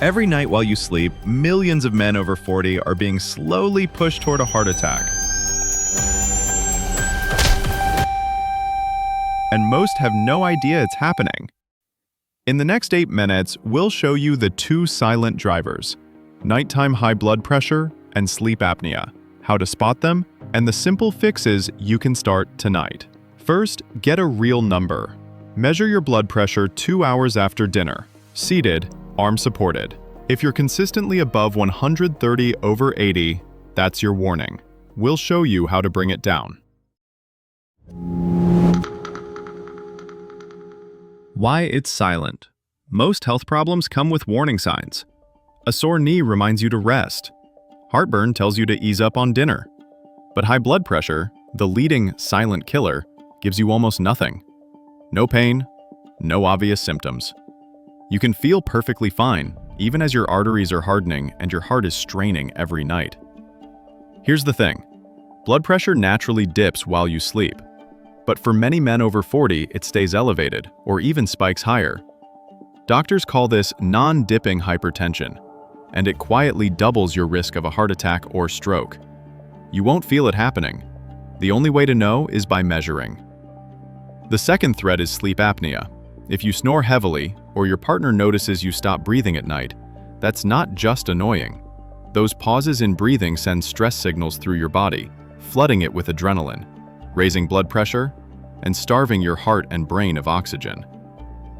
Every night while you sleep, millions of men over 40 are being slowly pushed toward a heart attack. And most have no idea it's happening. In the next 8 minutes, we'll show you the 2 silent drivers: nighttime high blood pressure and sleep apnea, how to spot them, and the simple fixes you can start tonight. First, get a real number. Measure your blood pressure 2 hours after dinner, seated, arm supported. If you're consistently above 130/80, that's your warning. We'll show you how to bring it down. Why it's silent. Most health problems come with warning signs. A sore knee reminds you to rest. Heartburn tells you to ease up on dinner. But high blood pressure, the leading silent killer, gives you almost nothing. No pain, no obvious symptoms. You can feel perfectly fine, even as your arteries are hardening and your heart is straining every night. Here's the thing. Blood pressure naturally dips while you sleep. But for many men over 40, it stays elevated, or even spikes higher. Doctors call this non-dipping hypertension, and it quietly doubles your risk of a heart attack or stroke. You won't feel it happening. The only way to know is by measuring. The second threat is sleep apnea. If you snore heavily, or your partner notices you stop breathing at night, that's not just annoying. Those pauses in breathing send stress signals through your body, flooding it with adrenaline, raising blood pressure, and starving your heart and brain of oxygen.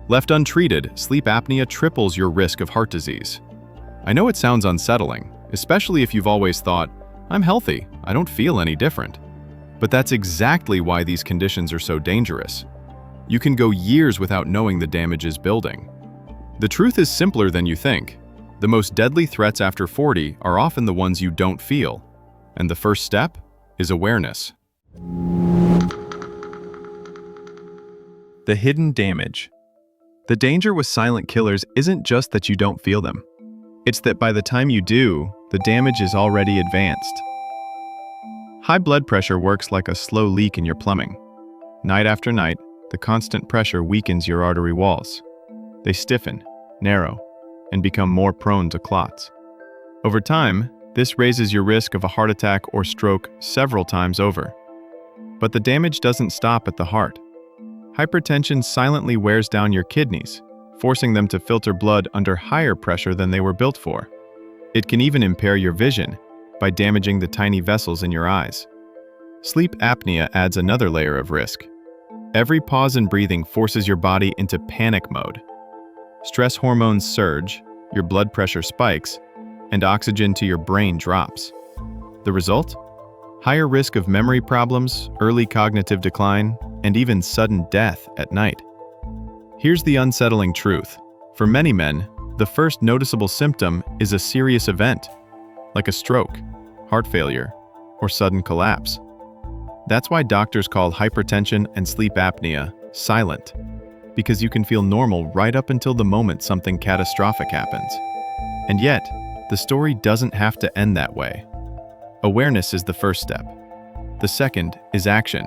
Left untreated, sleep apnea triples your risk of heart disease. I know it sounds unsettling, especially if you've always thought, "I'm healthy, I don't feel any different." But that's exactly why these conditions are so dangerous. You can go years without knowing the damage is building. The truth is simpler than you think. The most deadly threats after 40 are often the ones you don't feel. And the first step is awareness. The hidden damage. The danger with silent killers isn't just that you don't feel them. It's that by the time you do, the damage is already advanced. High blood pressure works like a slow leak in your plumbing. Night after night, the constant pressure weakens your artery walls. They stiffen, narrow, and become more prone to clots. Over time, this raises your risk of a heart attack or stroke several times over. But the damage doesn't stop at the heart. Hypertension silently wears down your kidneys, forcing them to filter blood under higher pressure than they were built for. It can even impair your vision by damaging the tiny vessels in your eyes. Sleep apnea adds another layer of risk. Every pause in breathing forces your body into panic mode. Stress hormones surge, your blood pressure spikes, and oxygen to your brain drops. The result? Higher risk of memory problems, early cognitive decline, and even sudden death at night. Here's the unsettling truth. For many men, the first noticeable symptom is a serious event, like a stroke, heart failure, or sudden collapse. That's why doctors call hypertension and sleep apnea silent, because you can feel normal right up until the moment something catastrophic happens. And yet, the story doesn't have to end that way. Awareness is the first step. The second is action.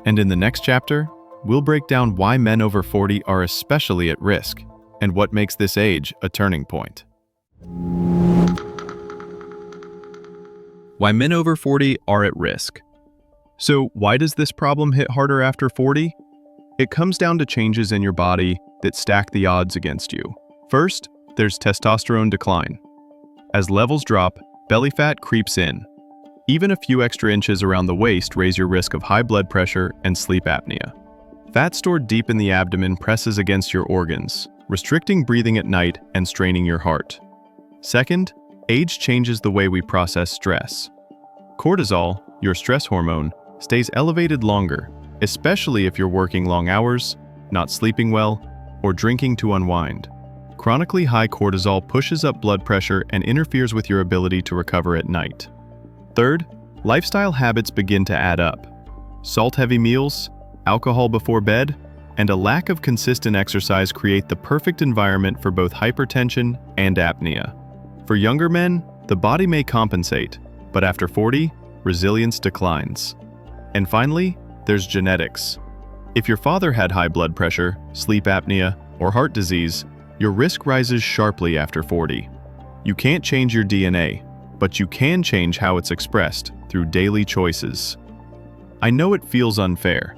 And in the next chapter, we'll break down why men over 40 are especially at risk and what makes this age a turning point. Why men over 40 are at risk. So why does this problem hit harder after 40? It comes down to changes in your body that stack the odds against you. First, there's testosterone decline. As levels drop, belly fat creeps in. Even a few extra inches around the waist raise your risk of high blood pressure and sleep apnea. Fat stored deep in the abdomen presses against your organs, restricting breathing at night and straining your heart. Second, age changes the way we process stress. Cortisol, your stress hormone, stays elevated longer, especially if you're working long hours, not sleeping well, or drinking to unwind. Chronically high cortisol pushes up blood pressure and interferes with your ability to recover at night. Third, lifestyle habits begin to add up. Salt-heavy meals, alcohol before bed, and a lack of consistent exercise create the perfect environment for both hypertension and apnea. For younger men, the body may compensate, but after 40, resilience declines. And finally, there's genetics. If your father had high blood pressure, sleep apnea, or heart disease, Your risk rises sharply after 40. You can't change your DNA, but you can change how it's expressed through daily choices. I know it feels unfair.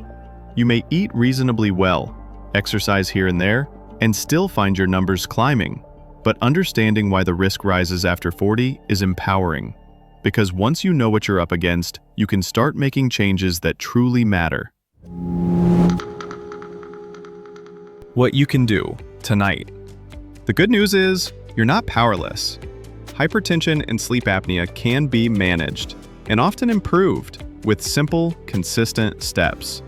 You may eat reasonably well, exercise here and there, and still find your numbers climbing. But understanding why the risk rises after 40 is empowering, because once you know what you're up against, you can start making changes that truly matter. What you can do tonight. The good news is, you're not powerless. Hypertension and sleep apnea can be managed, and often improved, with simple, consistent steps.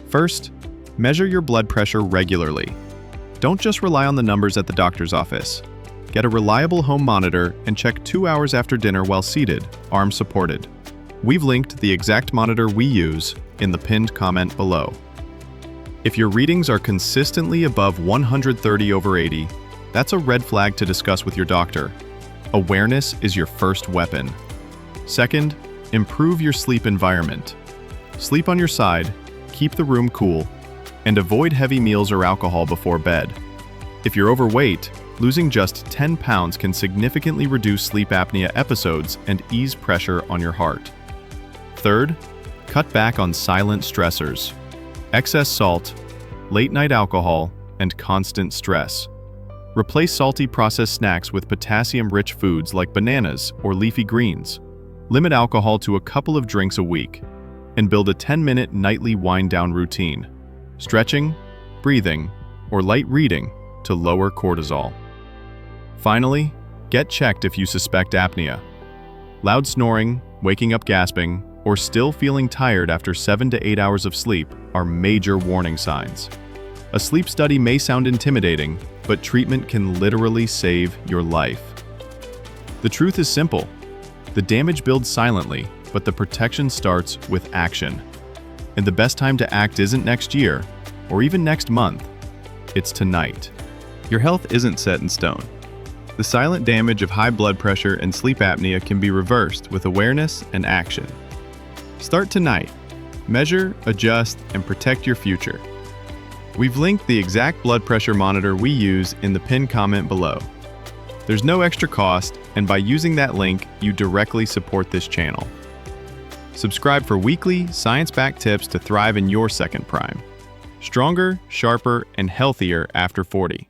First, measure your blood pressure regularly. Don't just rely on the numbers at the doctor's office. Get a reliable home monitor and check 2 hours after dinner while seated, arms supported. We've linked the exact monitor we use in the pinned comment below. If your readings are consistently above 130/80, that's a red flag to discuss with your doctor. Awareness is your first weapon. Second, improve your sleep environment. Sleep on your side, keep the room cool, and avoid heavy meals or alcohol before bed. If you're overweight, losing just 10 pounds can significantly reduce sleep apnea episodes and ease pressure on your heart. Third, cut back on silent stressors. Excess salt, late-night alcohol, and constant stress. Replace salty processed snacks with potassium-rich foods like bananas or leafy greens. Limit alcohol to a couple of drinks a week, and build a 10-minute nightly wind-down routine. Stretching, breathing, or light reading to lower cortisol. Finally, get checked if you suspect apnea. Loud snoring, waking up gasping, or still feeling tired after 7 to 8 hours of sleep are major warning signs. A sleep study may sound intimidating, but treatment can literally save your life. The truth is simple. The damage builds silently, but the protection starts with action. And the best time to act isn't next year, or even next month. It's tonight. Your health isn't set in stone. The silent damage of high blood pressure and sleep apnea can be reversed with awareness and action. Start tonight. Measure, adjust, and protect your future. We've linked the exact blood pressure monitor we use in the pinned comment below. There's no extra cost, and by using that link, you directly support this channel. Subscribe for weekly, science-backed tips to thrive in your second prime. Stronger, sharper, and healthier after 40.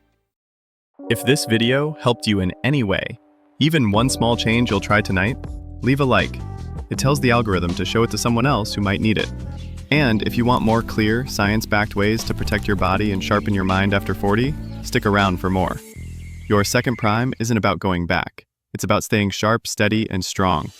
If this video helped you in any way, even one small change you'll try tonight, leave a like. It tells the algorithm to show it to someone else who might need it. And if you want more clear, science-backed ways to protect your body and sharpen your mind after 40, stick around for more. Your second prime isn't about going back. It's about staying sharp, steady, and strong.